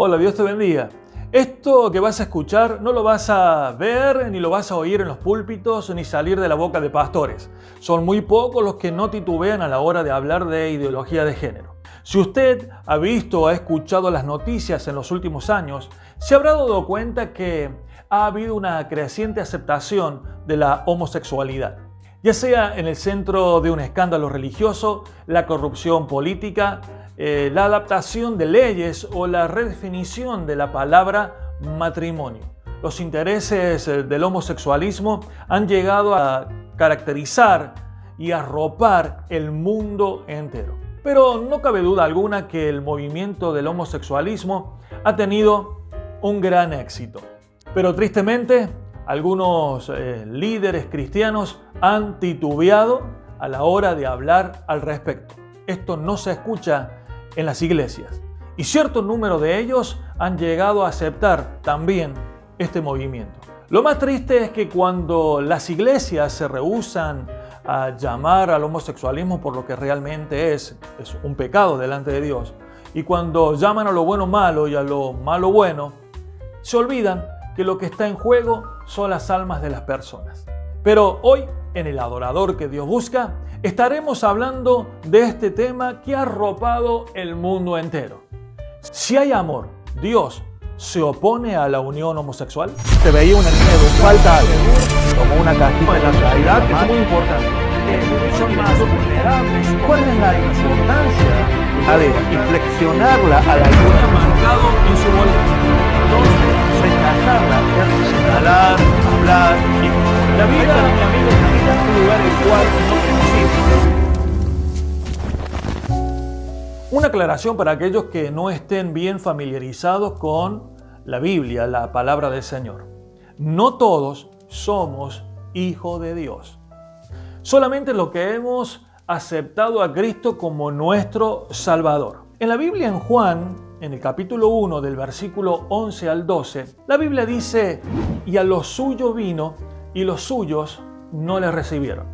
Hola, Dios te bendiga. Esto que vas a escuchar no lo vas a ver ni lo vas a oír en los púlpitos ni salir de la boca de pastores. Son muy pocos los que no titubean a la hora de hablar de ideología de género. Si usted ha visto o ha escuchado las noticias en los últimos años, se habrá dado cuenta que ha habido una creciente aceptación de la homosexualidad, ya sea en el centro de un escándalo religioso, la corrupción política, la adaptación de leyes o la redefinición de la palabra matrimonio. Los intereses del homosexualismo han llegado a caracterizar y arropar el mundo entero. Pero no cabe duda alguna que el movimiento del homosexualismo ha tenido un gran éxito. Pero tristemente, algunos líderes cristianos han titubeado a la hora de hablar al respecto. Esto no se escucha en las iglesias. Y cierto número de ellos han llegado a aceptar también este movimiento. Lo más triste es que cuando las iglesias se rehúsan a llamar al homosexualismo por lo que realmente es un pecado delante de Dios, y cuando llaman a lo bueno malo y a lo malo bueno, se olvidan que lo que está en juego son las almas de las personas. Pero hoy, en El Adorador que Dios Busca, estaremos hablando de este tema que ha arropado el mundo entero. Si hay amor, ¿Dios se opone a la unión homosexual? Se veía una niña de falta como una cajita de la realidad, que es muy importante. Son más vulnerables. ¿Cuál es la importancia y flexionarla a la Una marcado en su volumen. rechazarla, es señalar, hablar y La vida, mi amigo, es un lugar el cual no conocimos. Una aclaración para aquellos que no estén bien familiarizados con la Biblia, la palabra del Señor. No todos somos hijos de Dios. Solamente los que hemos aceptado a Cristo como nuestro Salvador. En la Biblia, en Juan, en el capítulo 1, del versículo 11 al 12, la Biblia dice: y a los suyos vino, y los suyos no le recibieron.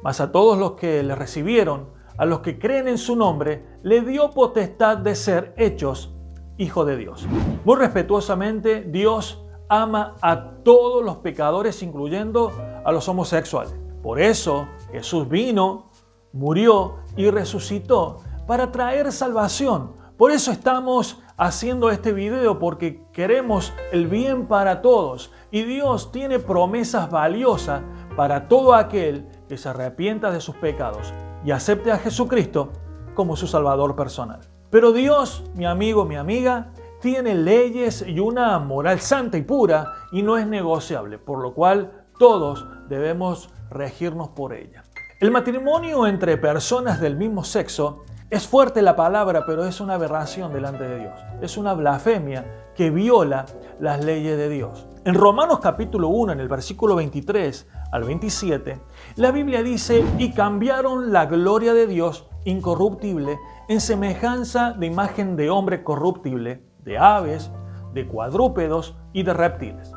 Mas a todos los que le recibieron, a los que creen en su nombre, le dio potestad de ser hechos hijos de Dios. Muy respetuosamente, Dios ama a todos los pecadores, incluyendo a los homosexuales. Por eso Jesús vino, murió y resucitó para traer salvación. Por eso estamos haciendo este video, porque queremos el bien para todos. Y Dios tiene promesas valiosas para todo aquel que se arrepienta de sus pecados y acepte a Jesucristo como su Salvador personal. Pero Dios, mi amigo, mi amiga, tiene leyes y una moral santa y pura y no es negociable, por lo cual todos debemos regirnos por ella. El matrimonio entre personas del mismo sexo es fuerte la palabra, pero es una aberración delante de Dios. Es una blasfemia que viola las leyes de Dios. En Romanos capítulo 1, en el versículo 23 al 27, la Biblia dice: y cambiaron la gloria de Dios incorruptible en semejanza de imagen de hombre corruptible, de aves, de cuadrúpedos y de reptiles.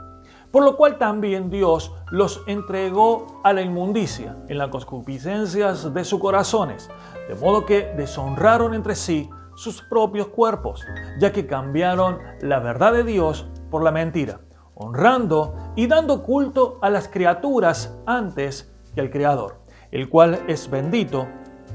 Por lo cual también Dios los entregó a la inmundicia en las concupiscencias de sus corazones, de modo que deshonraron entre sí sus propios cuerpos, ya que cambiaron la verdad de Dios por la mentira, honrando y dando culto a las criaturas antes que al Creador, el cual es bendito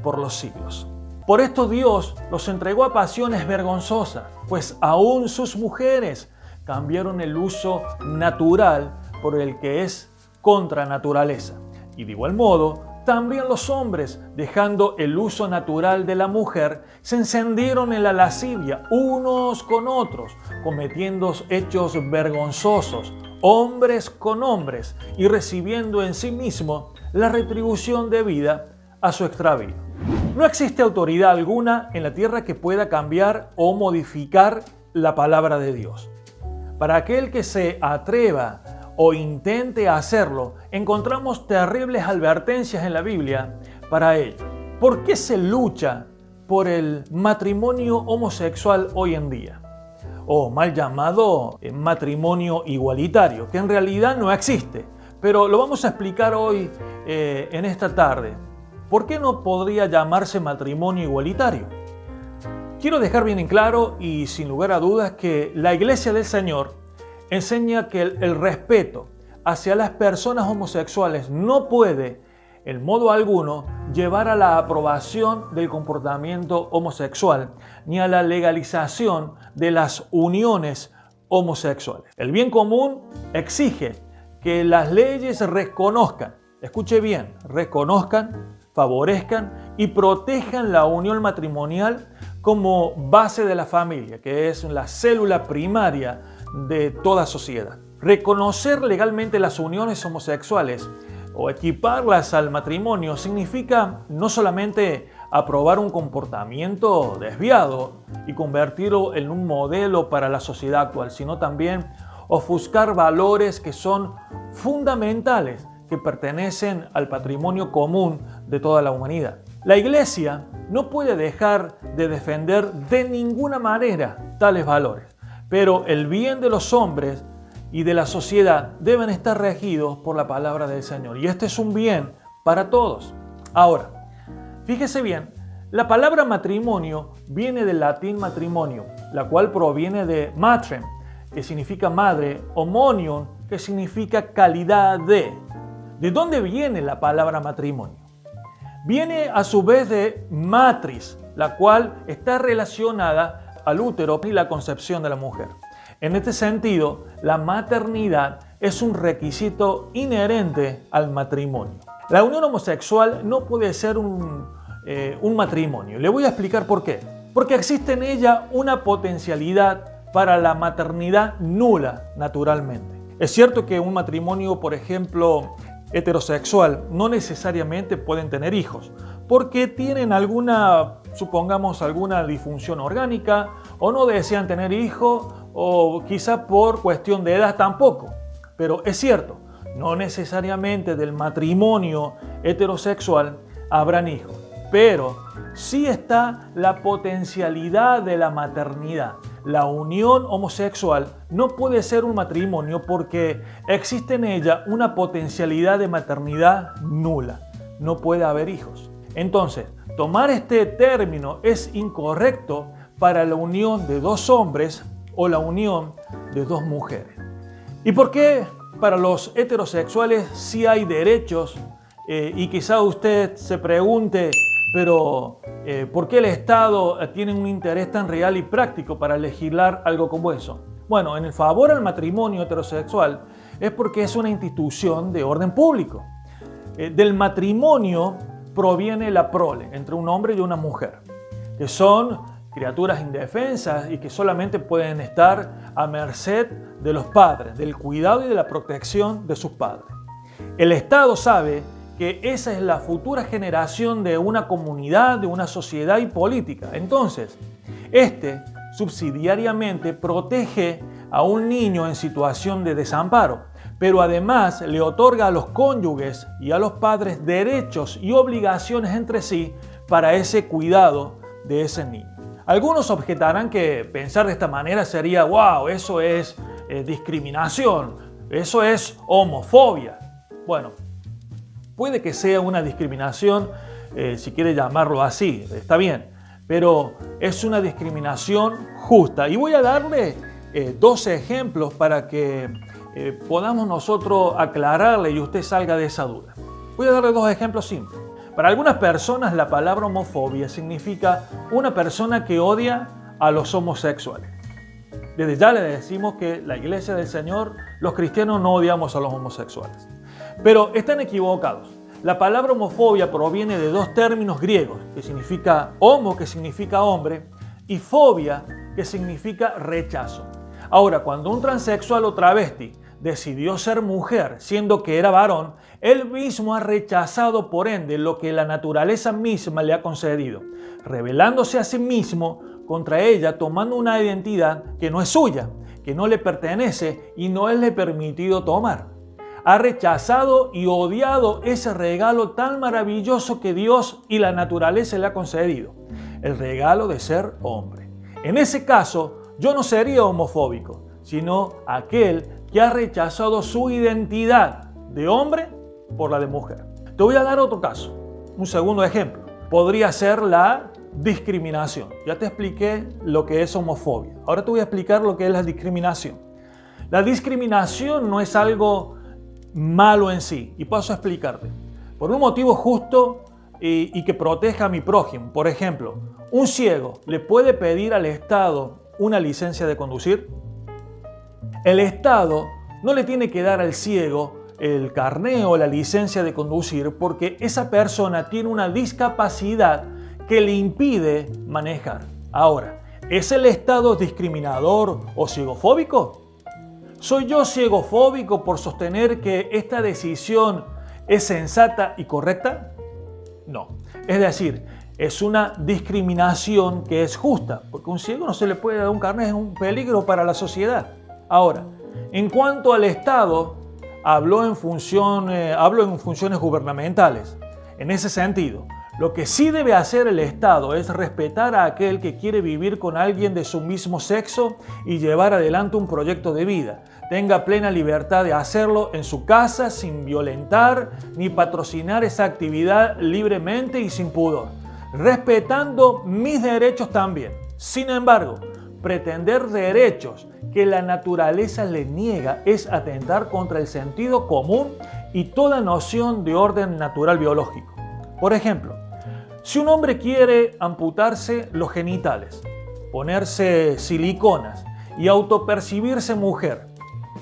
por los siglos. Por esto Dios los entregó a pasiones vergonzosas, pues aún sus mujeres cambiaron el uso natural por el que es contra naturaleza. Y de igual modo, también los hombres, dejando el uso natural de la mujer, se encendieron en la lascivia unos con otros, cometiendo hechos vergonzosos, hombres con hombres, y recibiendo en sí mismo la retribución debida a su extravío. No existe autoridad alguna en la tierra que pueda cambiar o modificar la palabra de Dios. Para aquel que se atreva o intente hacerlo, encontramos terribles advertencias en la Biblia para ello. ¿Por qué se lucha por el matrimonio homosexual hoy en día? O mal llamado matrimonio igualitario, que en realidad no existe, pero lo vamos a explicar hoy en esta tarde. ¿Por qué no podría llamarse matrimonio igualitario? quiero dejar bien en claro y sin lugar a dudas que la Iglesia del Señor enseña que el respeto hacia las personas homosexuales no puede, en modo alguno, llevar a la aprobación del comportamiento homosexual ni a la legalización de las uniones homosexuales. El bien común exige que las leyes reconozcan, escuche bien, reconozcan, favorezcan y protejan la unión matrimonial como base de la familia, que es la célula primaria de toda sociedad. Reconocer legalmente las uniones homosexuales o equiparlas al matrimonio significa no solamente aprobar un comportamiento desviado y convertirlo en un modelo para la sociedad actual, sino también ofuscar valores que son fundamentales, que pertenecen al patrimonio común de toda la humanidad. La Iglesia no puede dejar de defender de ninguna manera tales valores, pero el bien de los hombres y de la sociedad deben estar regidos por la palabra del Señor. Y este es un bien para todos. Ahora, fíjese bien, la palabra matrimonio viene del latín matrimonio, la cual proviene de matrem, que significa madre, o monium, que significa calidad de. ¿De dónde viene la palabra matrimonio? Viene a su vez de matris, la cual está relacionada al útero y la concepción de la mujer. En este sentido, la maternidad es un requisito inherente al matrimonio. La unión homosexual no puede ser un matrimonio. Le voy a explicar por qué. Porque existe en ella una potencialidad para la maternidad nula, naturalmente. Es cierto que un matrimonio, por ejemplo, heterosexual, no necesariamente pueden tener hijos, porque tienen alguna disfunción orgánica, o no desean tener hijos, o quizá por cuestión de edad tampoco. Pero es cierto, no necesariamente del matrimonio heterosexual habrán hijos, pero sí está la potencialidad de la maternidad. La unión homosexual no puede ser un matrimonio porque existe en ella una potencialidad de maternidad nula. No puede haber hijos. Entonces, tomar este término es incorrecto para la unión de dos hombres o la unión de dos mujeres. ¿Y por qué para los heterosexuales sí hay derechos? Y quizá usted se pregunte, pero ¿por qué el Estado tiene un interés tan real y práctico para legislar algo como eso? Bueno, en el favor al matrimonio heterosexual es porque es una institución de orden público. Del matrimonio proviene la prole entre un hombre y una mujer, que son criaturas indefensas y que solamente pueden estar a merced de los padres, del cuidado y de la protección de sus padres. El Estado sabe que esa es la futura generación de una comunidad, de una sociedad y política. Entonces, subsidiariamente protege a un niño en situación de desamparo, pero además le otorga a los cónyuges y a los padres derechos y obligaciones entre sí para ese cuidado de ese niño. Algunos objetarán que pensar de esta manera sería, wow, eso es discriminación, eso es homofobia. Bueno, puede que sea una discriminación, si quiere llamarlo así, está bien, pero es una discriminación justa. Y voy a darle 12 ejemplos para que podamos nosotros aclararle y usted salga de esa duda. Voy a darle 2 ejemplos simples. Para algunas personas la palabra homofobia significa una persona que odia a los homosexuales. Desde ya le decimos que la Iglesia del Señor, los cristianos no odiamos a los homosexuales. Pero están equivocados. La palabra homofobia proviene de 2 términos griegos, que significa homo, que significa hombre, y fobia, que significa rechazo. Ahora, cuando un transexual o travesti decidió ser mujer, siendo que era varón, él mismo ha rechazado por ende lo que la naturaleza misma le ha concedido, rebelándose a sí mismo contra ella, tomando una identidad que no es suya, que no le pertenece y no le es permitido tomar. Ha rechazado y odiado ese regalo tan maravilloso que Dios y la naturaleza le ha concedido, el regalo de ser hombre. En ese caso, yo no sería homofóbico, sino aquel que ha rechazado su identidad de hombre por la de mujer. Te voy a dar otro caso, un segundo ejemplo. Podría ser la discriminación. Ya te expliqué lo que es homofobia. Ahora te voy a explicar lo que es la discriminación. La discriminación no es algo malo en sí, y paso a explicarte. Por un motivo justo y que proteja a mi prójimo. Por ejemplo, un ciego le puede pedir al Estado una licencia de conducir. El Estado no le tiene que dar al ciego el carné o la licencia de conducir porque esa persona tiene una discapacidad que le impide manejar. Ahora, ¿es el Estado discriminador o ciegofóbico? ¿Soy yo ciegofóbico por sostener que esta decisión es sensata y correcta? No. Es decir, es una discriminación que es justa, porque a un ciego no se le puede dar un carnet, es un peligro para la sociedad. Ahora, en cuanto al Estado, hablo en funciones gubernamentales. En ese sentido, lo que sí debe hacer el Estado es respetar a aquel que quiere vivir con alguien de su mismo sexo y llevar adelante un proyecto de vida. Tenga plena libertad de hacerlo en su casa sin violentar ni patrocinar esa actividad libremente y sin pudor, respetando mis derechos también. Sin embargo, pretender derechos que la naturaleza le niega es atentar contra el sentido común y toda noción de orden natural biológico. Por ejemplo, si un hombre quiere amputarse los genitales, ponerse siliconas y autopercibirse mujer,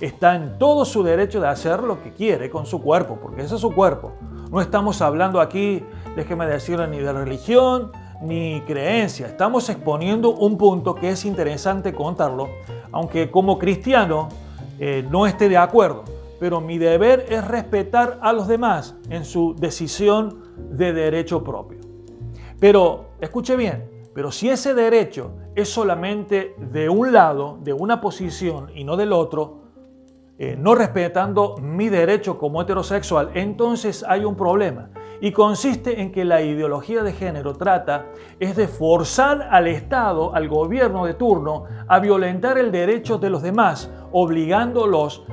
está en todo su derecho de hacer lo que quiere con su cuerpo, porque ese es su cuerpo. No estamos hablando aquí, déjeme decirle, ni de religión ni creencia. Estamos exponiendo un punto que es interesante contarlo, aunque como cristiano no esté de acuerdo. Pero mi deber es respetar a los demás en su decisión de derecho propio. Pero, escuche bien, pero si ese derecho es solamente de un lado, de una posición y no del otro, no respetando mi derecho como heterosexual, entonces hay un problema. Y consiste en que la ideología de género trata es de forzar al Estado, al gobierno de turno, a violentar el derecho de los demás, obligándolos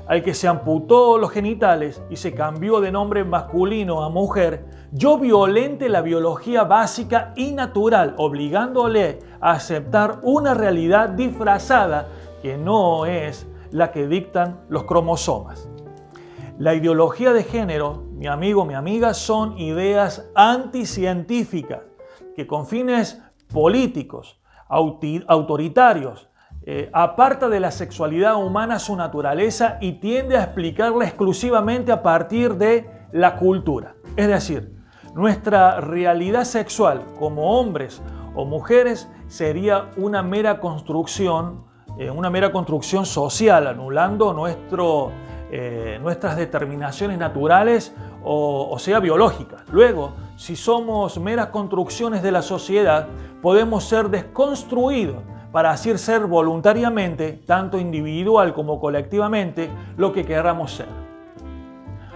al que se amputó los genitales y se cambió de nombre masculino a mujer, yo violente la biología básica y natural, obligándole a aceptar una realidad disfrazada que no es la que dictan los cromosomas. La ideología de género, mi amigo, mi amiga, son ideas anticientíficas que con fines políticos, autoritarios, aparta de la sexualidad humana su naturaleza y tiende a explicarla exclusivamente a partir de la cultura. Es decir, nuestra realidad sexual como hombres o mujeres sería una mera construcción social, anulando nuestras determinaciones naturales o sea biológicas. Luego, si somos meras construcciones de la sociedad, podemos ser desconstruidos para así ser voluntariamente, tanto individual como colectivamente, lo que queramos ser.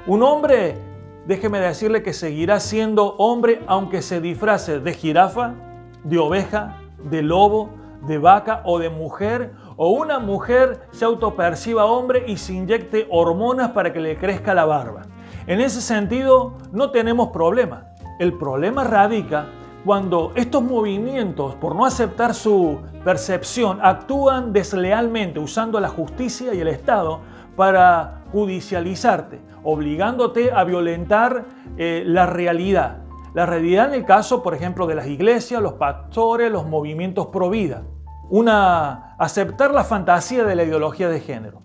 Un hombre, déjeme decirle que seguirá siendo hombre aunque se disfrace de jirafa, de oveja, de lobo, de vaca o de mujer, o una mujer se autoperciba hombre y se inyecte hormonas para que le crezca la barba. En ese sentido, no tenemos problema. El problema radica cuando estos movimientos, por no aceptar su percepción, actúan deslealmente usando la justicia y el Estado para judicializarte, obligándote a violentar la realidad. La realidad en el caso, por ejemplo, de las iglesias, los pastores, los movimientos pro vida. Aceptar la fantasía de la ideología de género.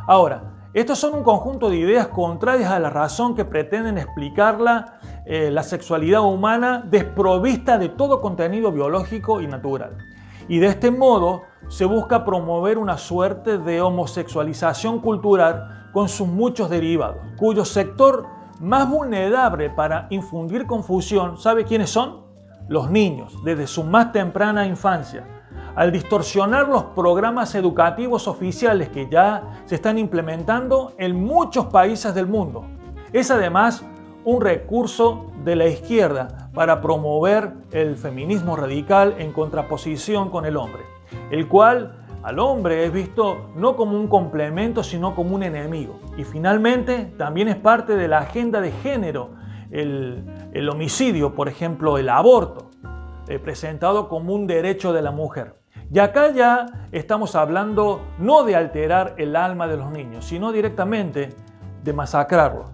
Ahora, estos son un conjunto de ideas contrarias a la razón que pretenden explicarla la sexualidad humana desprovista de todo contenido biológico y natural. Y de este modo se busca promover una suerte de homosexualización cultural con sus muchos derivados, cuyo sector más vulnerable para infundir confusión, ¿sabe quiénes son? Los niños, desde su más temprana infancia. Al distorsionar los programas educativos oficiales que ya se están implementando en muchos países del mundo. Es además un recurso de la izquierda para promover el feminismo radical en contraposición con el hombre, el cual al hombre es visto no como un complemento, sino como un enemigo. Y finalmente también es parte de la agenda de género el homicidio, por ejemplo, el aborto. presentado como un derecho de la mujer. Y acá ya estamos hablando no de alterar el alma de los niños, sino directamente de masacrarlos,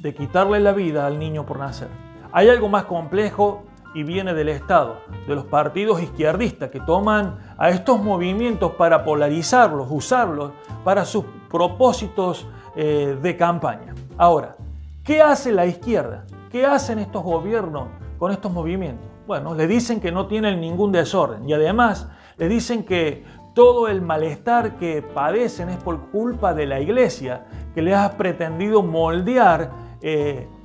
de quitarle la vida al niño por nacer. Hay algo más complejo y viene del Estado, de los partidos izquierdistas que toman a estos movimientos para polarizarlos, usarlos para sus propósitos de campaña. Ahora, ¿qué hace la izquierda? ¿Qué hacen estos gobiernos con estos movimientos? Bueno, le dicen que no tienen ningún desorden y además le dicen que todo el malestar que padecen es por culpa de la iglesia, que les ha pretendido moldear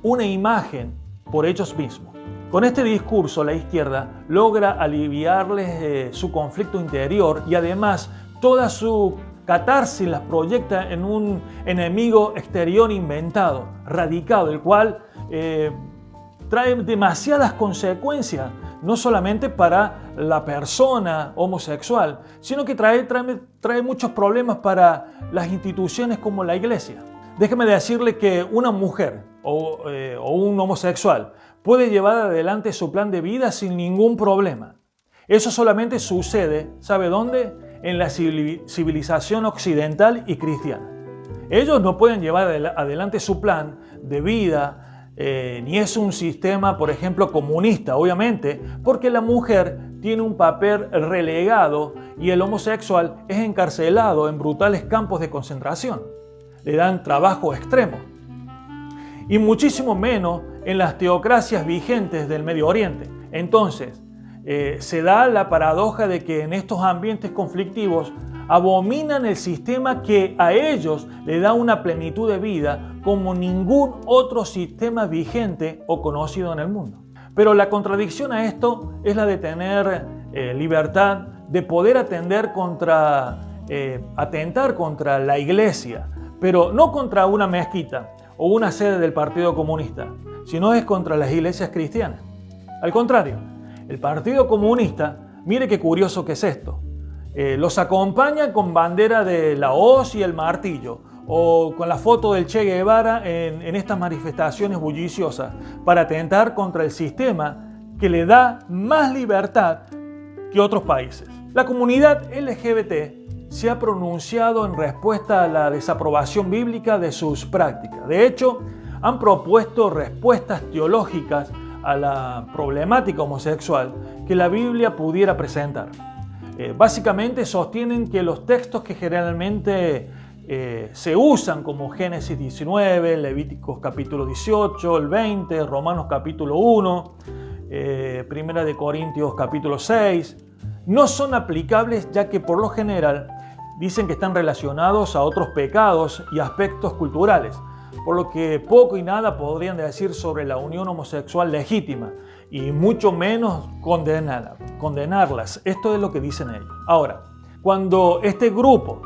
una imagen por ellos mismos. Con este discurso, la izquierda logra aliviarles su conflicto interior y además toda su catarsis las proyecta en un enemigo exterior inventado, radicado, el cual trae demasiadas consecuencias, no solamente para la persona homosexual, sino que trae muchos problemas para las instituciones como la iglesia. Déjeme decirle que una mujer o un homosexual puede llevar adelante su plan de vida sin ningún problema. Eso solamente sucede, ¿sabe dónde? En la civilización occidental y cristiana. Ellos no pueden llevar adelante su plan de vida, ni es un sistema, por ejemplo, comunista, obviamente, porque la mujer tiene un papel relegado y el homosexual es encarcelado en brutales campos de concentración. Le dan trabajo extremo. Y muchísimo menos en las teocracias vigentes del Medio Oriente. Entonces, se da la paradoja de que en estos ambientes conflictivos abominan el sistema que a ellos le da una plenitud de vida como ningún otro sistema vigente o conocido en el mundo. Pero la contradicción a esto es la de tener libertad, de poder atentar contra la iglesia, pero no contra una mezquita o una sede del Partido Comunista, sino es contra las iglesias cristianas. Al contrario, el Partido Comunista, mire qué curioso que es esto, los acompaña con bandera de la hoz y el martillo, o con la foto del Che Guevara en estas manifestaciones bulliciosas, para atentar contra el sistema que le da más libertad que otros países. La comunidad LGBT se ha pronunciado en respuesta a la desaprobación bíblica de sus prácticas. De hecho, han propuesto respuestas teológicas a la problemática homosexual que la Biblia pudiera presentar. Básicamente sostienen que los textos que generalmente se usan como Génesis 19, Levíticos capítulo 18, el 20, Romanos capítulo 1, Primera de Corintios capítulo 6, no son aplicables ya que por lo general dicen que están relacionados a otros pecados y aspectos culturales, por lo que poco y nada podrían decir sobre la unión homosexual legítima y mucho menos condenarlas. Esto es lo que dicen ellos. Ahora, cuando este grupo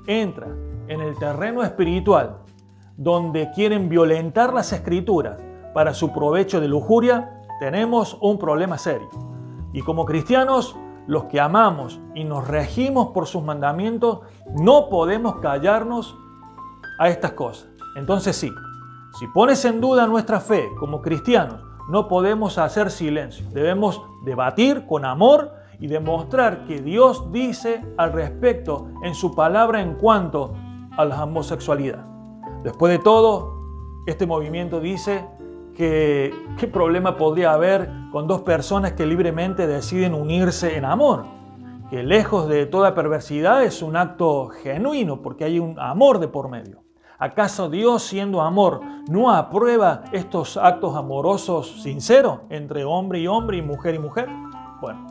entra en el terreno espiritual, donde quieren violentar las escrituras para su provecho de lujuria, tenemos un problema serio. Y como cristianos, los que amamos y nos regimos por sus mandamientos, no podemos callarnos a estas cosas. Entonces sí, si pones en duda nuestra fe como cristianos, no podemos hacer silencio. Debemos debatir con amor y demostrar que Dios dice al respecto en su palabra en cuanto a la homosexualidad. Después de todo, este movimiento dice que ¿qué problema podría haber con dos personas que libremente deciden unirse en amor? Que lejos de toda perversidad es un acto genuino porque hay un amor de por medio. ¿Acaso Dios, siendo amor, no aprueba estos actos amorosos sinceros entre hombre y hombre y mujer? Bueno,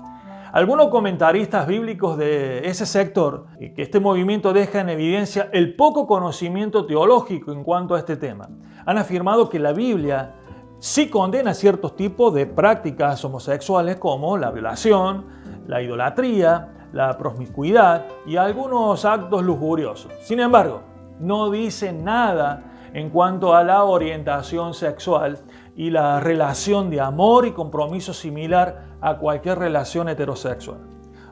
algunos comentaristas bíblicos de ese sector, que este movimiento deja en evidencia el poco conocimiento teológico en cuanto a este tema, han afirmado que la Biblia sí condena ciertos tipos de prácticas homosexuales como la violación, la idolatría, la promiscuidad y algunos actos lujuriosos. Sin embargo, no dice nada en cuanto a la orientación sexual y la relación de amor y compromiso similar a cualquier relación heterosexual.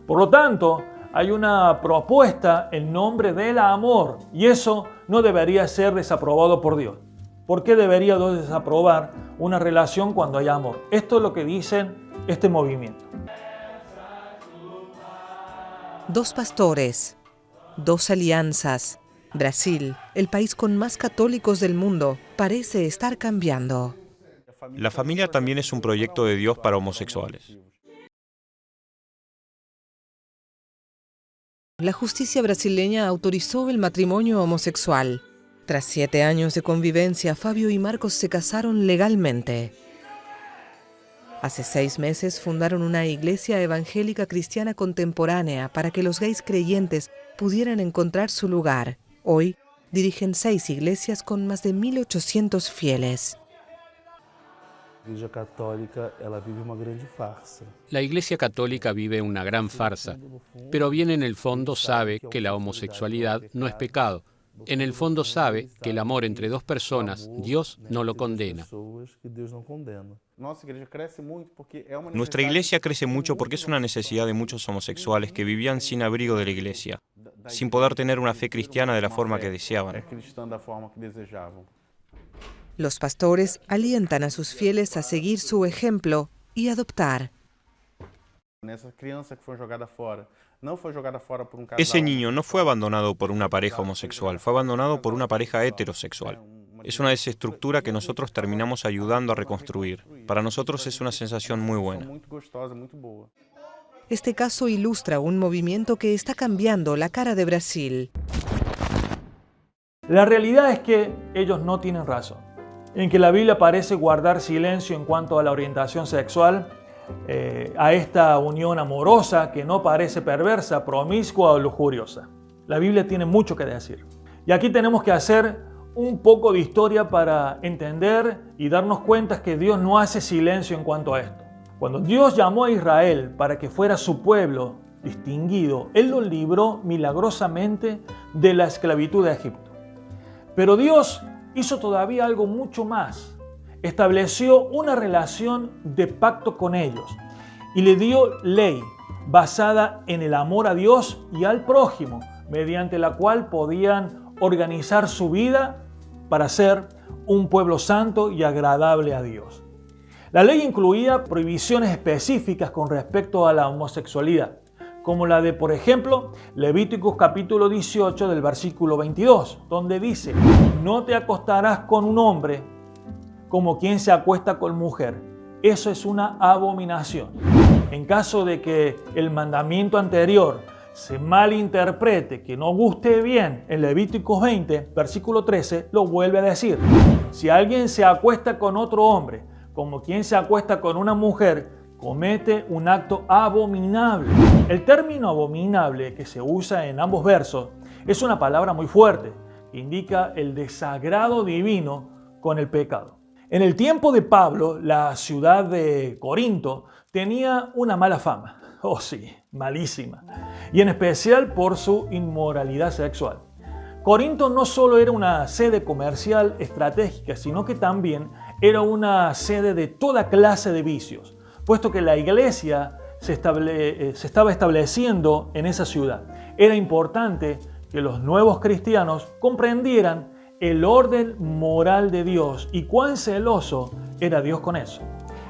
Por lo tanto, hay una propuesta en nombre del amor y eso no debería ser desaprobado por Dios. ¿Por qué debería Dios desaprobar una relación cuando hay amor? Esto es lo que dicen este movimiento. Dos pastores, dos alianzas. Brasil, el país con más católicos del mundo, parece estar cambiando. La familia también es un proyecto de Dios para homosexuales. La justicia brasileña autorizó el matrimonio homosexual. Tras 7 años de convivencia, Fabio y Marcos se casaron legalmente. Hace 6 meses fundaron una iglesia evangélica cristiana contemporánea para que los gays creyentes pudieran encontrar su lugar. Hoy dirigen 6 iglesias con más de 1.800 fieles. La Iglesia Católica vive una gran farsa, pero bien en el fondo sabe que la homosexualidad no es pecado. En el fondo sabe que el amor entre dos personas, Dios no lo condena. Nuestra iglesia crece mucho porque es una necesidad de muchos homosexuales que vivían sin abrigo de la iglesia, sin poder tener una fe cristiana de la forma que deseaban. Los pastores alientan a sus fieles a seguir su ejemplo y adoptar. Ese niño no fue abandonado por una pareja homosexual, fue abandonado por una pareja heterosexual. Es una desestructura que nosotros terminamos ayudando a reconstruir. Para nosotros es una sensación muy buena. Este caso ilustra un movimiento que está cambiando la cara de Brasil. La realidad es que ellos no tienen razón, en que la Biblia parece guardar silencio en cuanto a la orientación sexual, a esta unión amorosa que no parece perversa, promiscua o lujuriosa. La Biblia tiene mucho que decir. Y aquí tenemos que hacer un poco de historia para entender y darnos cuenta que Dios no hace silencio en cuanto a esto. Cuando Dios llamó a Israel para que fuera su pueblo distinguido, Él lo libró milagrosamente de la esclavitud de Egipto. Pero Dios hizo todavía algo mucho más. Estableció una relación de pacto con ellos y le dio ley basada en el amor a Dios y al prójimo, mediante la cual podían organizar su vida para ser un pueblo santo y agradable a Dios. La ley incluía prohibiciones específicas con respecto a la homosexualidad, como la de, por ejemplo, Levíticos capítulo 18 del versículo 22, donde dice: no te acostarás con un hombre como quien se acuesta con mujer. Eso es una abominación. En caso de que el mandamiento anterior se malinterprete, que no guste bien, en Levíticos 20, versículo 13, lo vuelve a decir. Si alguien se acuesta con otro hombre, como quien se acuesta con una mujer, comete un acto abominable. El término abominable que se usa en ambos versos es una palabra muy fuerte, que indica el desagrado divino con el pecado. En el tiempo de Pablo, la ciudad de Corinto tenía una mala fama. Oh sí, malísima. Y en especial por su inmoralidad sexual. Corinto no solo era una sede comercial estratégica, sino que también era una sede de toda clase de vicios, puesto que la iglesia se estaba estableciendo en esa ciudad. Era importante que los nuevos cristianos comprendieran el orden moral de Dios y cuán celoso era Dios con eso.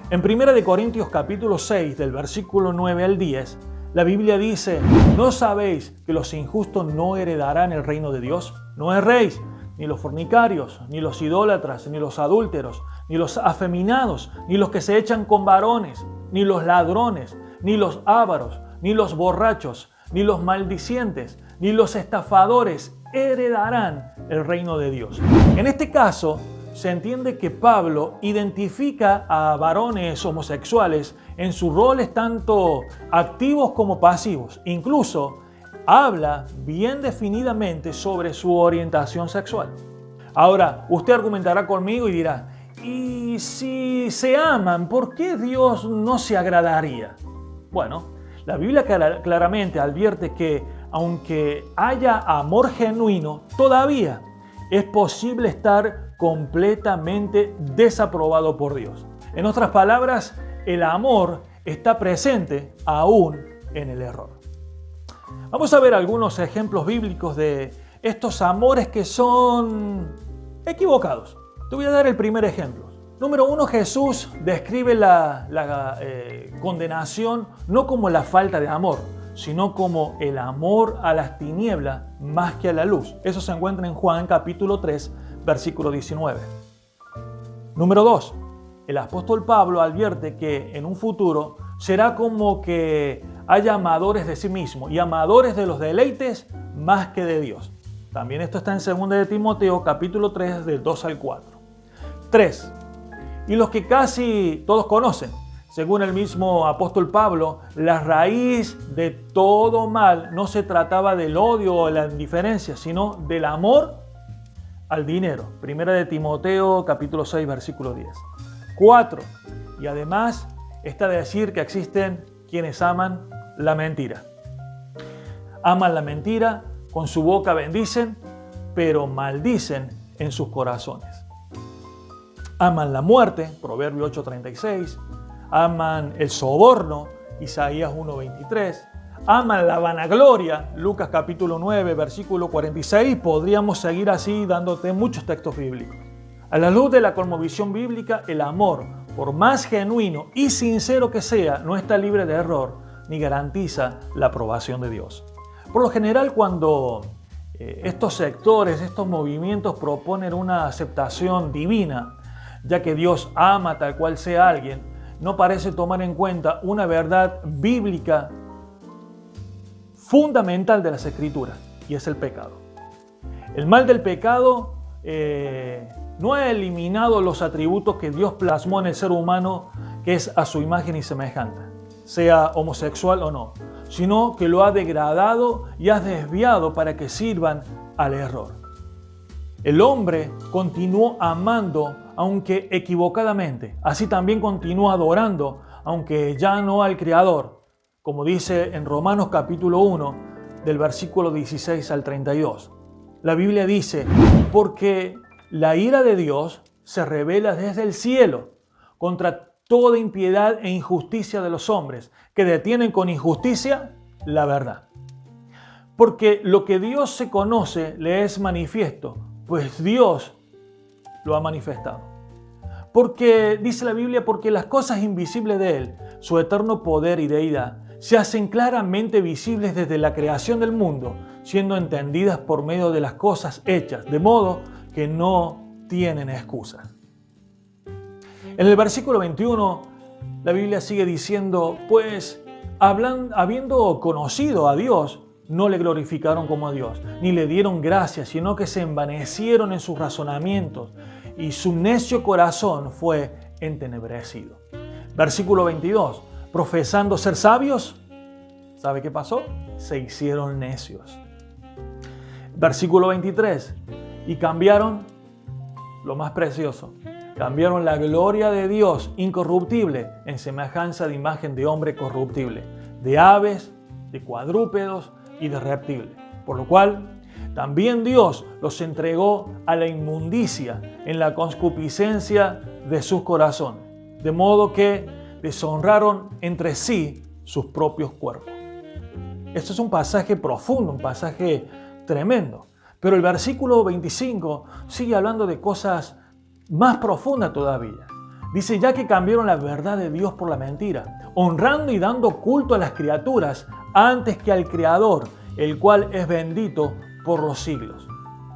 En 1 Corintios capítulo 6, del versículo 9 al 10, la Biblia dice: ¿no sabéis que los injustos no heredarán el reino de Dios? No erréis, ni los fornicarios, ni los idólatras, ni los adúlteros, ni los afeminados, ni los que se echan con varones, ni los ladrones, ni los ávaros, ni los borrachos, ni los maldicientes, ni los estafadores heredarán el reino de Dios. En este caso, se entiende que Pablo identifica a varones homosexuales en sus roles tanto activos como pasivos. Incluso habla bien definidamente sobre su orientación sexual. Ahora, usted argumentará conmigo y dirá: ¿y si se aman, por qué Dios no se agradaría? Bueno, la Biblia claramente advierte que aunque haya amor genuino, todavía es posible estar completamente desaprobado por Dios. En otras palabras, el amor está presente aún en el error. Vamos a ver algunos ejemplos bíblicos de estos amores que son equivocados. Te voy a dar el primer ejemplo. Número 1, Jesús describe la condenación no como la falta de amor, sino como el amor a las tinieblas más que a la luz. Eso se encuentra en Juan capítulo 3, versículo 19. Número 2. El apóstol Pablo advierte que en un futuro será como que haya amadores de sí mismo y amadores de los deleites más que de Dios. También esto está en 2 de Timoteo capítulo 3 del 2 al 4. 3. Y los que casi todos conocen. Según el mismo apóstol Pablo, la raíz de todo mal no se trataba del odio o la indiferencia, sino del amor al dinero. 1 de Timoteo capítulo 6 versículo 10. 4. Y además está de decir que existen quienes aman la mentira. Aman la mentira, con su boca bendicen, pero maldicen en sus corazones. Aman la muerte, Proverbio 8:36. Aman el soborno, Isaías 1:23. Aman la vanagloria, Lucas capítulo 9, versículo 46. Podríamos seguir así dándote muchos textos bíblicos. A la luz de la cosmovisión bíblica, el amor, por más genuino y sincero que sea, no está libre de error ni garantiza la aprobación de Dios. Por lo general, cuando estos sectores, estos movimientos proponen una aceptación divina, ya que Dios ama tal cual sea alguien, no parece tomar en cuenta una verdad bíblica fundamental de las Escrituras, y es el pecado. El mal del pecado no ha eliminado los atributos que Dios plasmó en el ser humano, que es a su imagen y semejanza, sea homosexual o no, sino que lo ha degradado y ha desviado para que sirvan al error. El hombre continuó amando, aunque equivocadamente. Así también continúa adorando, aunque ya no al Creador, como dice en Romanos capítulo 1, del versículo 16 al 32. La Biblia dice, porque la ira de Dios se revela desde el cielo contra toda impiedad e injusticia de los hombres, que detienen con injusticia la verdad. Porque lo que Dios se conoce le es manifiesto, pues Dios lo ha manifestado. Porque, dice la Biblia, porque las cosas invisibles de Él, su eterno poder y deidad, se hacen claramente visibles desde la creación del mundo, siendo entendidas por medio de las cosas hechas, de modo que no tienen excusa. En el versículo 21, la Biblia sigue diciendo, pues, habiendo conocido a Dios, no le glorificaron como a Dios, ni le dieron gracias, sino que se envanecieron en sus razonamientos, y su necio corazón fue entenebrecido. Versículo 22, profesando ser sabios, ¿sabe qué pasó? Se hicieron necios. Versículo 23, y cambiaron lo más precioso, cambiaron la gloria de Dios incorruptible en semejanza de imagen de hombre corruptible, de aves, de cuadrúpedos y de reptiles. Por lo cual, también Dios los entregó a la inmundicia en la concupiscencia de sus corazones, de modo que deshonraron entre sí sus propios cuerpos. Esto es un pasaje profundo, un pasaje tremendo. Pero el versículo 25 sigue hablando de cosas más profundas todavía. Dice, ya que cambiaron la verdad de Dios por la mentira, honrando y dando culto a las criaturas antes que al Creador, el cual es bendito por los siglos.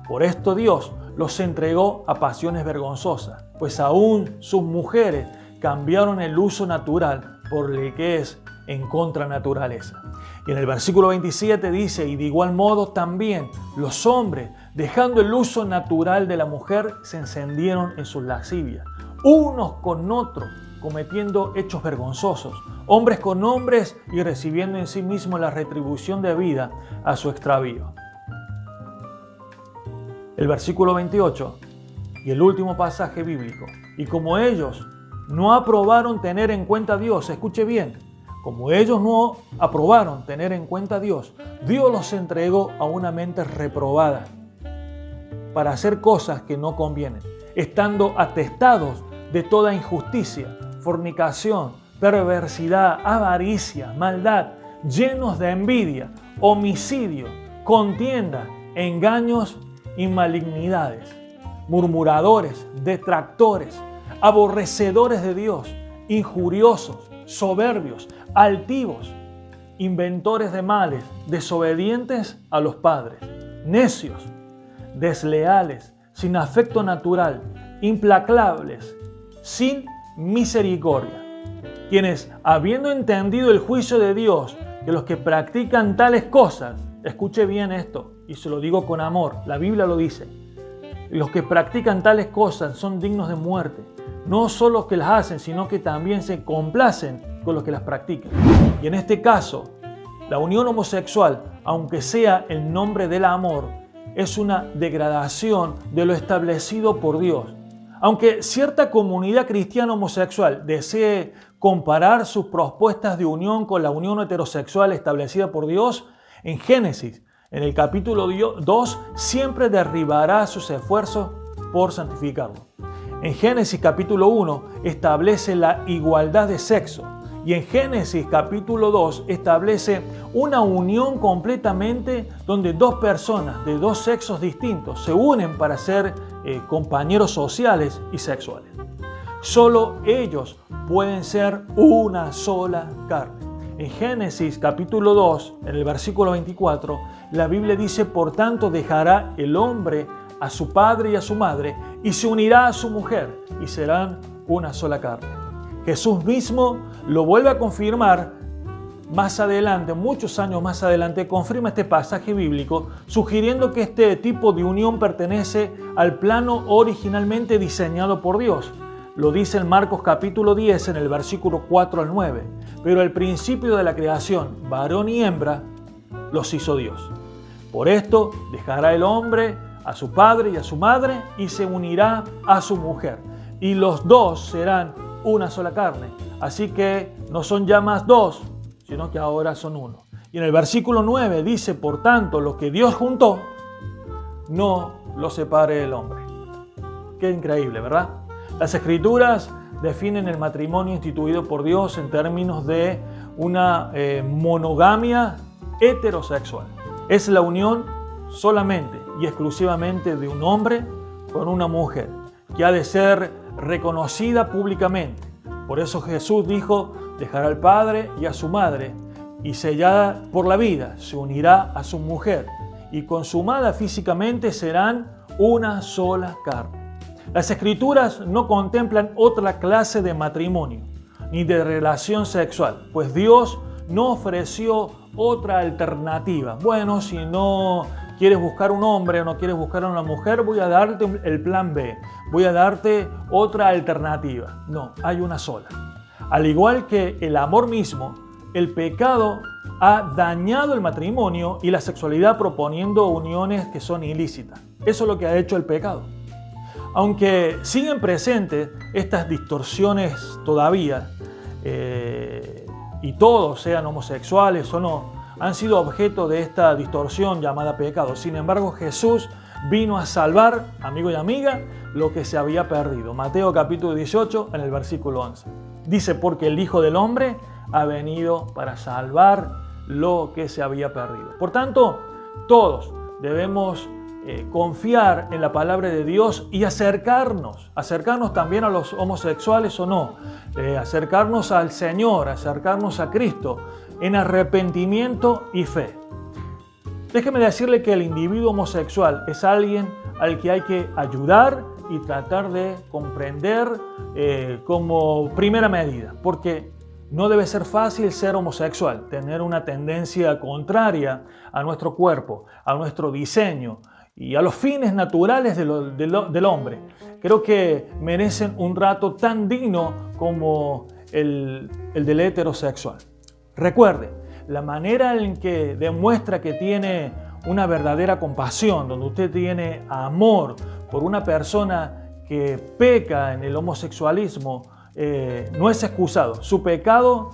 Por esto Dios los entregó a pasiones vergonzosas, pues aún sus mujeres cambiaron el uso natural por el que es en contranaturaleza. Y en el versículo 27 dice, y de igual modo también los hombres, dejando el uso natural de la mujer, se encendieron en sus lascivias, unos con otros, cometiendo hechos vergonzosos, hombres con hombres y recibiendo en sí mismos la retribución debida a su extravío. El versículo 28 y el último pasaje bíblico. Y como ellos no aprobaron tener en cuenta a Dios, escuche bien, como ellos no aprobaron tener en cuenta a Dios, Dios los entregó a una mente reprobada para hacer cosas que no convienen, estando atestados de toda injusticia, fornicación, perversidad, avaricia, maldad, llenos de envidia, homicidio, contienda, engaños y malignidades, murmuradores, detractores, aborrecedores de Dios, injuriosos, soberbios, altivos, inventores de males, desobedientes a los padres, necios, desleales, sin afecto natural, implacables, sin misericordia, quienes, habiendo entendido el juicio de Dios, que los que practican tales cosas, escuche bien esto, y se lo digo con amor, la Biblia lo dice, los que practican tales cosas son dignos de muerte, no solo los que las hacen, sino que también se complacen con los que las practican. Y en este caso, la unión homosexual, aunque sea el nombre del amor, es una degradación de lo establecido por Dios. Aunque cierta comunidad cristiana homosexual desee comparar sus propuestas de unión con la unión heterosexual establecida por Dios, en Génesis, en el capítulo 2, siempre derribará sus esfuerzos por santificarlo. En Génesis capítulo 1 establece la igualdad de sexo y en Génesis capítulo 2 establece una unión completamente donde dos personas de dos sexos distintos se unen para ser compañeros sociales y sexuales. Solo ellos pueden ser una sola carne. En Génesis capítulo 2, en el versículo 24, la Biblia dice: por tanto dejará el hombre a su padre y a su madre y se unirá a su mujer y serán una sola carne. Jesús mismo lo vuelve a confirmar más adelante, muchos años más adelante, confirma este pasaje bíblico, sugiriendo que este tipo de unión pertenece al plano originalmente diseñado por Dios. Lo dice en Marcos capítulo 10, en el versículo 4 al 9. Pero al principio de la creación, varón y hembra, los hizo Dios. Por esto dejará el hombre a su padre y a su madre y se unirá a su mujer. Y los dos serán una sola carne. Así que no son ya más dos, sino que ahora son uno. Y en el versículo 9 dice: por tanto, lo que Dios juntó, no lo separe el hombre. Qué increíble, ¿verdad? Las Escrituras definen el matrimonio instituido por Dios en términos de una monogamia heterosexual. Es la unión solamente y exclusivamente de un hombre con una mujer, que ha de ser reconocida públicamente. Por eso Jesús dijo: dejará al padre y a su madre y sellada por la vida, se unirá a su mujer y consumada físicamente serán una sola carne. Las Escrituras no contemplan otra clase de matrimonio ni de relación sexual, pues Dios no ofreció otra alternativa. Bueno, si no quieres buscar un hombre o no quieres buscar una mujer, voy a darte el plan B, voy a darte otra alternativa. No, hay una sola. Al igual que el amor mismo, el pecado ha dañado el matrimonio y la sexualidad proponiendo uniones que son ilícitas. Eso es lo que ha hecho el pecado. Aunque siguen presentes estas distorsiones todavía, y todos, sean homosexuales o no, han sido objeto de esta distorsión llamada pecado. Sin embargo, Jesús vino a salvar, amigo y amiga, lo que se había perdido. Mateo capítulo 18, en el versículo 11. Dice: porque el Hijo del Hombre ha venido para salvar lo que se había perdido. Por tanto, todos debemos confiar en la palabra de Dios y acercarnos también a los homosexuales o no, acercarnos al Señor, acercarnos a Cristo en arrepentimiento y fe. Déjeme decirle que el individuo homosexual es alguien al que hay que ayudar y tratar de comprender como primera medida, porque no debe ser fácil ser homosexual, tener una tendencia contraria a nuestro cuerpo, a nuestro diseño y a los fines naturales del hombre. Creo que merecen un trato tan digno como el del heterosexual. Recuerde, la manera en que demuestra que tiene una verdadera compasión, donde usted tiene amor por una persona que peca en el homosexualismo, no es excusado. Su pecado,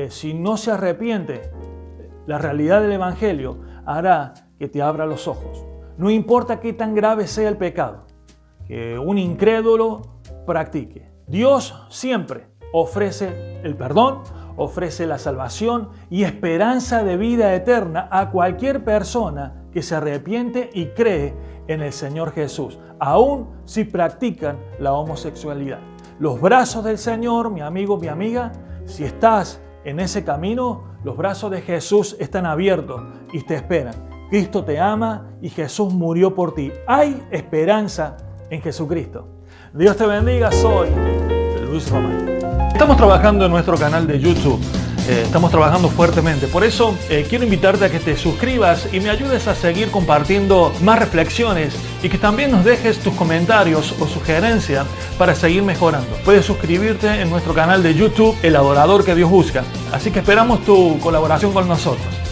si no se arrepiente, la realidad del Evangelio hará que te abra los ojos. No importa qué tan grave sea el pecado que un incrédulo practique. Dios siempre ofrece el perdón, ofrece la salvación y esperanza de vida eterna a cualquier persona que se arrepiente y cree en el Señor Jesús, aun si practican la homosexualidad. Los brazos del Señor, mi amigo, mi amiga, si estás En ese camino, los brazos de Jesús están abiertos y te esperan. Cristo te ama y Jesús murió por ti. Hay esperanza en Jesucristo. Dios te bendiga, soy Luis Román. Estamos trabajando en nuestro canal de YouTube. Estamos trabajando fuertemente. Por eso quiero invitarte a que te suscribas y me ayudes a seguir compartiendo más reflexiones y que también nos dejes tus comentarios o sugerencias para seguir mejorando. Puedes suscribirte en nuestro canal de YouTube, El Adorador que Dios Busca. Así que esperamos tu colaboración con nosotros.